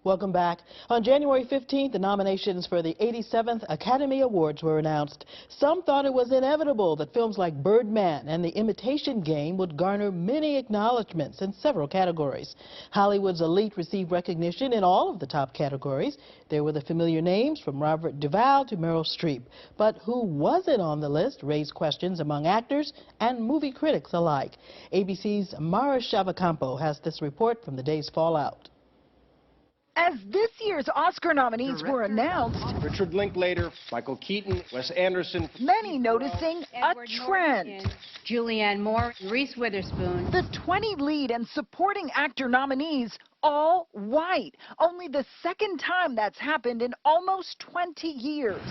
Welcome back. On January 15th, the nominations for the 87th Academy Awards were announced. Some thought it was inevitable that films like Birdman and The Imitation Game would garner many acknowledgments in several categories. Hollywood's elite received recognition in all of the top categories. There were the familiar names from Robert Duvall to Meryl Streep. But who wasn't on the list raised questions among actors and movie critics alike. ABC's Mara Shavacampo has this report from the day's fallout. As this year's Oscar nominees were announced, Richard Linklater, Michael Keaton, Wes Anderson. Many noticing a trend. Julianne Moore, Reese Witherspoon. The 20 lead and supporting actor nominees, all white. Only the second time that's happened in almost 20 years.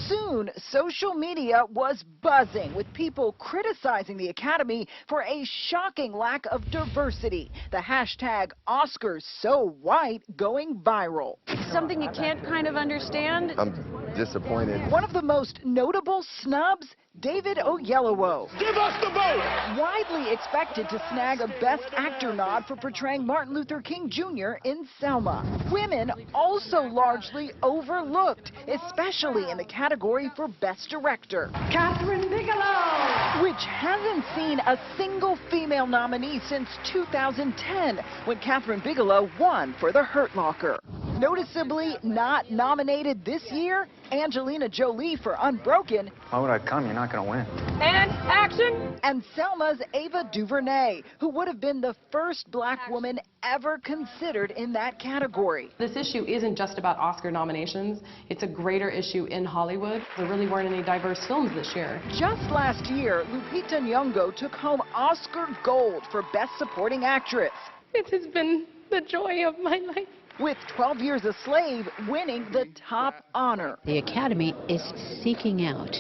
Soon, social media was buzzing with people criticizing the Academy for a shocking lack of diversity. The hashtag #OscarsSoWhite going viral. Something you can't kind of understand. I'm disappointed. One of the most notable snubs, David Oyelowo. Give us the vote! Widely expected to snag a Best Actor nod for portraying Martin Luther King Jr. in Selma. Women also largely overlooked, especially in the category for Best Director. Kathryn Bigelow. Which hasn't seen a single female nominee since 2010, when Kathryn Bigelow won for The Hurt Locker. Noticeably not nominated this year, Angelina Jolie for Unbroken. Why would I come? You're not going to win. And action. And Selma's Ava DuVernay, who would have been the first black woman ever considered in that category. This issue isn't just about Oscar nominations. It's a greater issue in Hollywood. There really weren't any diverse films this year. Just last year, Lupita Nyong'o took home Oscar Gold for Best Supporting Actress. It has been the joy of my life. With 12 Years a Slave winning the top honor. The Academy is seeking out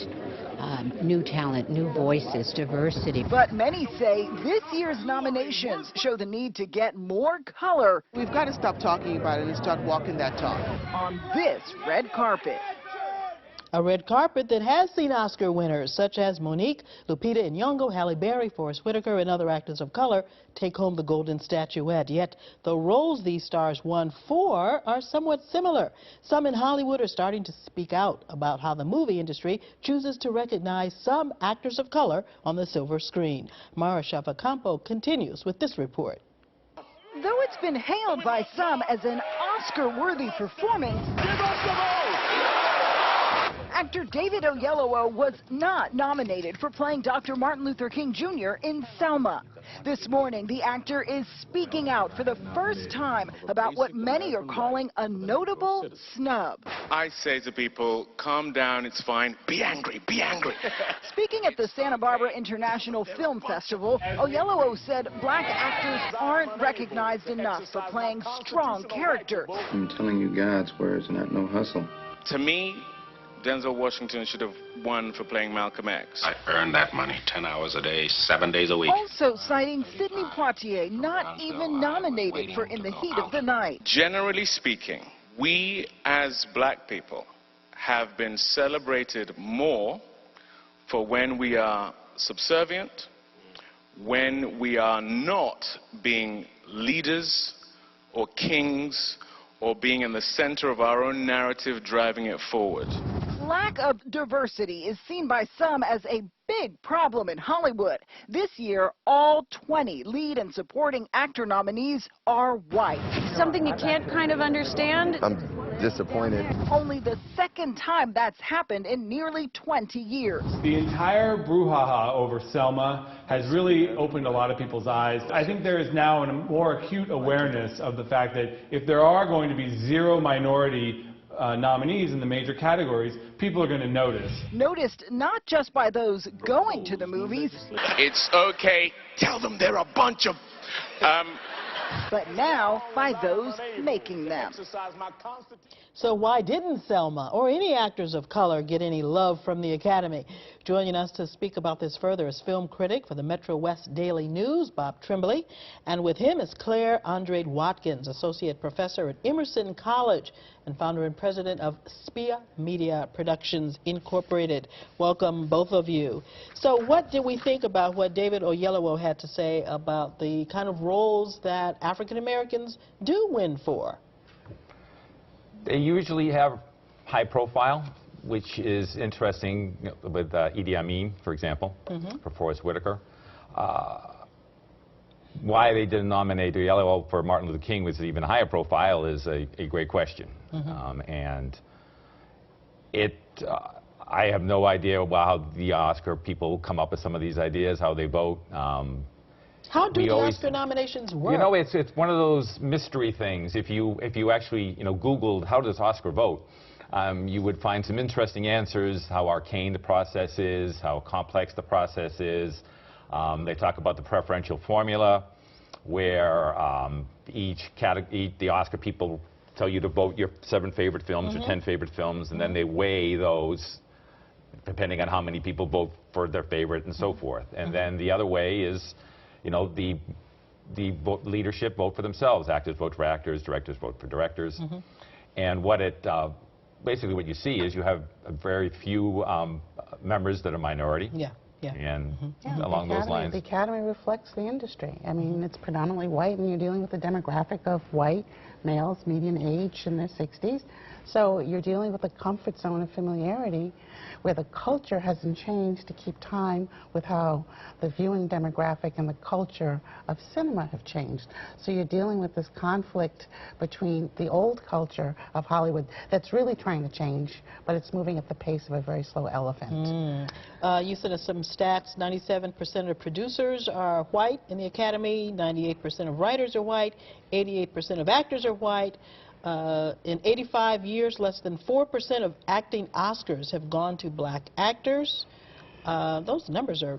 new talent, new voices, diversity. But many say this year's nominations show the need to get more color. We've got to stop talking about it and start walking that talk. On this red carpet. A red carpet that has seen Oscar winners such as Monique, Lupita Nyong'o, Halle Berry, Forest Whitaker, and other actors of color take home the golden statuette. Yet the roles these stars won for are somewhat similar. Some in Hollywood are starting to speak out about how the movie industry chooses to recognize some actors of color on the silver screen. Mara Shavacampo continues with this report. Though it's been hailed by some as an Oscar-worthy performance, actor David Oyelowo was not nominated for playing Dr. Martin Luther King Jr. in Selma. This morning, the actor is speaking out for the first time about what many are calling a notable snub. I say to people, calm down, it's fine, be angry, be angry. Speaking at the Santa Barbara International Film Festival, Oyelowo said black actors aren't recognized enough for playing strong characters. I'm telling you God's words, not no hustle. To me, Denzel Washington should have won for playing Malcolm X. I earned that money 10 hours a day, 7 days a week. Also citing Sidney Poitier, not even nominated for In the Heat of the Night. Generally speaking, we as black people have been celebrated more for when we are subservient, when we are not being leaders or kings or being in the center of our own narrative driving it forward. Lack of diversity is seen by some as a big problem in Hollywood. This year, all 20 lead and supporting actor nominees are white. Something you can't kind of understand. I'm disappointed. Only the second time that's happened in nearly 20 years. The entire brouhaha over Selma has really opened a lot of people's eyes. I think there is now a more acute awareness of the fact that if there are going to be zero minority nominees in the major categories, people are going to notice. Noticed not just by those going to the movies. It's okay. Tell them they're a bunch of... but now by those making them. So why didn't Selma or any actors of color get any love from the Academy? Joining us to speak about this further is film critic for the Metro West Daily News, Bob Tremblay. And with him is Claire Andrade Watkins, associate professor at Emerson College and founder and president of Spia Media Productions Incorporated. Welcome, both of you. So what did we think about what David Oyelowo had to say about the kind of roles that African Americans do win for? They usually have high profile, which is interesting with Idi Amin, for example, for Forrest Whitaker. Why they didn't nominate the yellow for Martin Luther King was even higher profile is a great question. And I have no idea how the Oscar people come up with some of these ideas, how they vote. How do the Oscar nominations work? You know, it's one of those mystery things. If you actually Googled how does Oscar vote, you would find some interesting answers. How arcane the process is, how complex the process is. They talk about the preferential formula, where the Oscar people tell you to vote your 7 favorite films or 10 favorite films, and then they weigh those depending on how many people vote for their favorite and so forth. And then the other way is, the leadership vote for themselves. Actors vote for actors, directors vote for directors. And basically what you see is you have very few members that are minority. And along those lines. The Academy reflects the industry. I mean, it's predominantly white, and you're dealing with a demographic of white males, median age in their 60s. So you're dealing with a comfort zone of familiarity where the culture hasn't changed to keep time with how the viewing demographic and the culture of cinema have changed. So you're dealing with this conflict between the old culture of Hollywood that's really trying to change, but it's moving at the pace of a very slow elephant. You said some stats, 97% of producers are white in the Academy, 98% of writers are white, 88% of actors are white. In 85 years, less than 4% of acting Oscars have gone to black actors. Those numbers are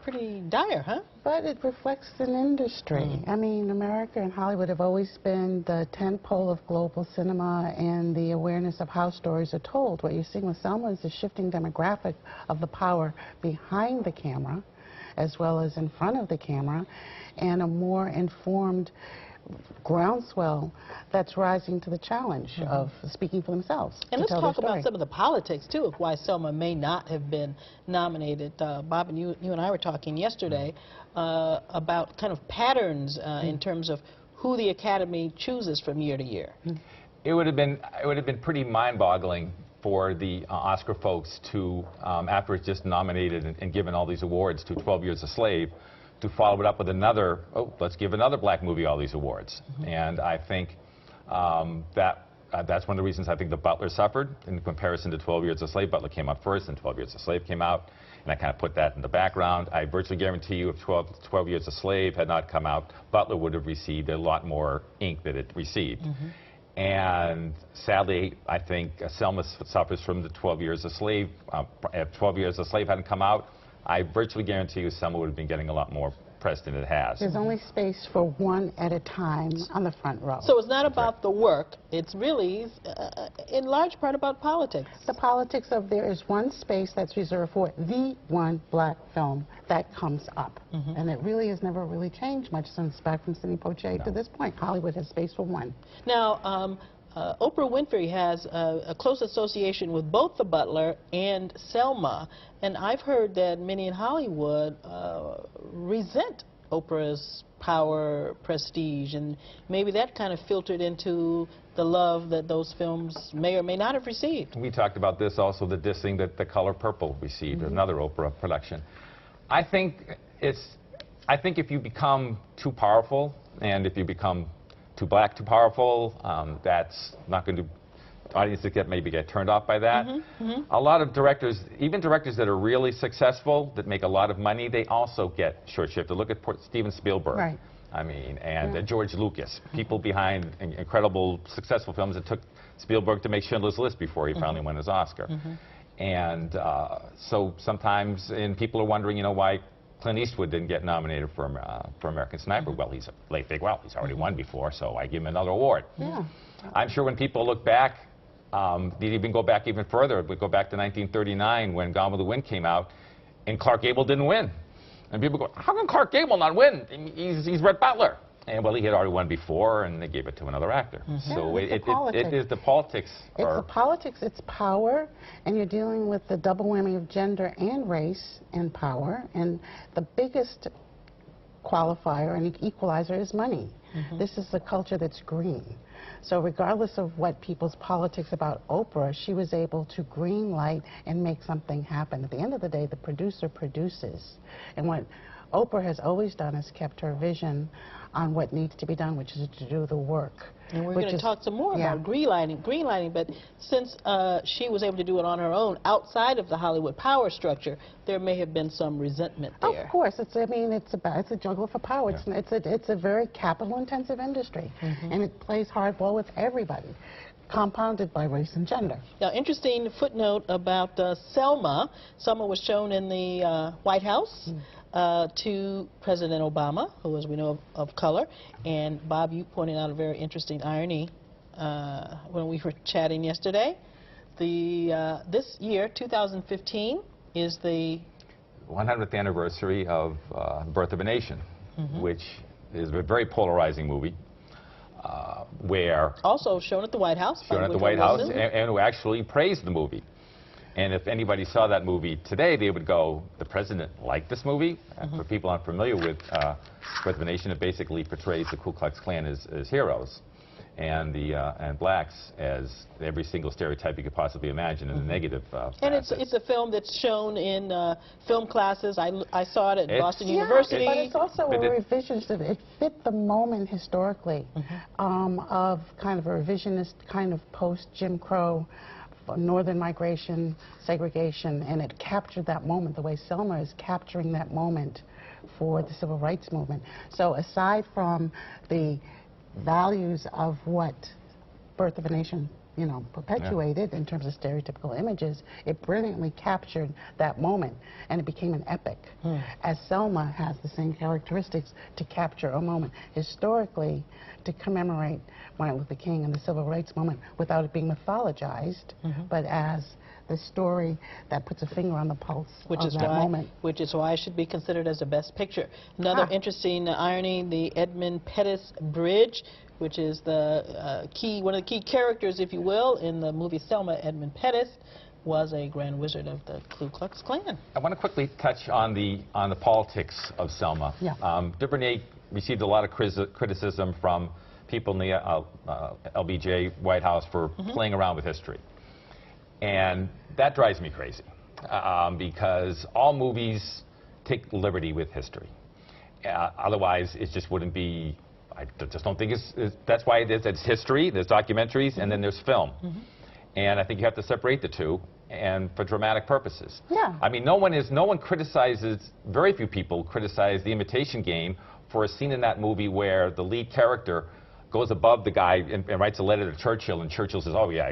pretty dire, huh? But it reflects an industry. I mean, America and Hollywood have always been the tentpole of global cinema and the awareness of how stories are told. What you're seeing with Selma is the shifting demographic of the power behind the camera as well as in front of the camera, and a more informed groundswell that's rising to the challenge of speaking for themselves. And let's talk about some of the politics, too, of why Selma may not have been nominated. Bob, and you and I were talking yesterday about kind of patterns in terms of who the Academy chooses from year to year. It would have been pretty mind-boggling for the Oscar folks to, after it's just nominated and given all these awards to 12 Years a Slave, to follow it up with another, let's give another black movie all these awards. And I think that's one of the reasons I think The Butler suffered in comparison to 12 Years a Slave. Butler came out first and 12 Years a Slave came out, and I kind of put that in the background. I virtually guarantee you if 12 Years a Slave had not come out, Butler would have received a lot more ink that it received. And sadly, I think Selma suffers from the 12 Years a Slave. If 12 Years a Slave hadn't come out, I virtually guarantee you Selma would have been getting a lot more press than it has. There's only space for one at a time on the front row. So it's not about the work. It's really, in large part, about politics. The politics of there is one space that's reserved for the one black film that comes up. And it really has never really changed much since back from Sidney Poitier to this point. Hollywood has space for one. Now, Oprah Winfrey has a close association with both The Butler and Selma, and I've heard that many in Hollywood resent Oprah's power, prestige, and maybe that kind of filtered into the love that those films may or may not have received. We talked about this also, the dissing that The Color Purple received, another Oprah production. I think if you become too powerful, and if you become too black, too powerful, that's not going to, audiences maybe get turned off by that. A lot of directors, even directors that are really successful, that make a lot of money, they also get short-shifted. Look at Steven Spielberg. I mean, and George Lucas, people behind incredible, successful films. It took Spielberg to make Schindler's List before he finally won his Oscar. And so sometimes, and people are wondering, why Clint Eastwood didn't get nominated for American Sniper. Well, he's a late big. Well, he's already won before, so I give him another award. I'm sure when people look back, they even go back even further. We go back to 1939 when Gone with the Wind came out, and Clark Gable didn't win. And people go, how can Clark Gable not win? He's Rhett Butler. And well, he had already won before, and they gave it to another actor. So it is the politics. It's the politics, it's power, and you're dealing with the double whammy of gender and race and power. And the biggest qualifier and equalizer is money. This is a culture that's green. So regardless of what people's politics about Oprah, she was able to green light and make something happen. At the end of the day, the producer produces. And what Oprah has always done is kept her vision on what needs to be done, which is to do the work. And we're going to talk some more about greenlighting, but since she was able to do it on her own outside of the Hollywood power structure, there may have been some resentment there. Of course, it's a juggle for power. It's a very capital-intensive industry, and it plays hardball with everybody, compounded by race and gender. Now, interesting footnote about Selma. Selma was shown in the White House to President Obama, who, as we know, of color. And Bob, you pointed out a very interesting irony when we were chatting yesterday. This year, 2015, is the 100th anniversary of Birth of a Nation, which is a very polarizing movie. Where also shown at the White House. Shown at the White House, and who actually praised the movie. And if anybody saw that movie today, they would go, the president liked this movie? For people unfamiliar with Birth of a Nation, it basically portrays the Ku Klux Klan as heroes, and blacks as every single stereotype you could possibly imagine in a negative And it's a film that's shown in film classes. I saw it at Boston University. But it's also a revisionist. It fit the moment historically of kind of a revisionist kind of post-Jim Crow northern migration, segregation, and it captured that moment the way Selma is capturing that moment for the civil rights movement. So aside from the values of what Birth of a Nation, you know, perpetuated in terms of stereotypical images, it brilliantly captured that moment, and it became an epic. As Selma has the same characteristics to capture a moment historically, to commemorate Martin Luther King and the civil rights moment without it being mythologized, but as the story that puts a finger on the pulse of that moment. Which is why it should be considered as a Best Picture. Another interesting irony, the Edmund Pettus Bridge, which is the one of the key characters, if you will, in the movie Selma. Edmund Pettus was a Grand Wizard of the Ku Klux Klan. I want to quickly touch on the politics of Selma. DuVernay received a lot of criticism from people in the LBJ White House for playing around with history. And that drives me crazy because all movies take liberty with history. Otherwise, it just wouldn't be, I just don't think that's why it's history, there's documentaries, and then there's film. And I think you have to separate the two, and for dramatic purposes. I mean, no one criticizes, very few people criticize The Imitation Game for a scene in that movie where the lead character goes above the guy and writes a letter to Churchill, and Churchill says, oh yeah,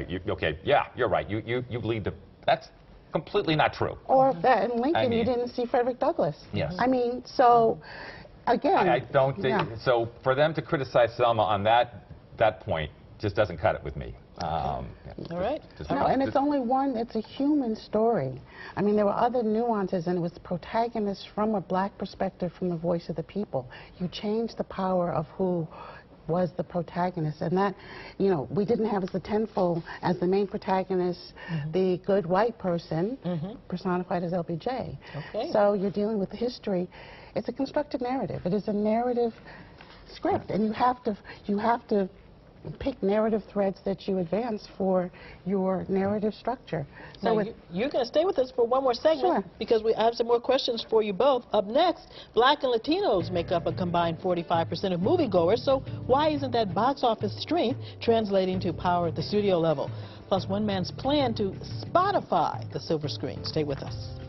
you're right, you believe that. That's completely not true. Or that in Lincoln, you didn't see Frederick Douglass. Yes. I mean, so again, I don't think so. For them to criticize Selma on that point just doesn't cut it with me. All right. No, and it's only one, it's a human story. I mean, there were other nuances, and it was the protagonist from a black perspective, from the voice of the people. You changed the power of who was the protagonist, and that, you know, we didn't have as the tenfold as the main protagonist, the good white person, personified as LBJ. So you're dealing with the history. It's a constructed narrative. It is a narrative script, and you have to pick narrative threads that you advance for your narrative structure. So you're going to stay with us for one more segment because I have some more questions for you both. Up next, Black and Latinos make up a combined 45% of moviegoers, so why isn't that box office strength translating to power at the studio level? Plus, one man's plan to Spotify the silver screen. Stay with us.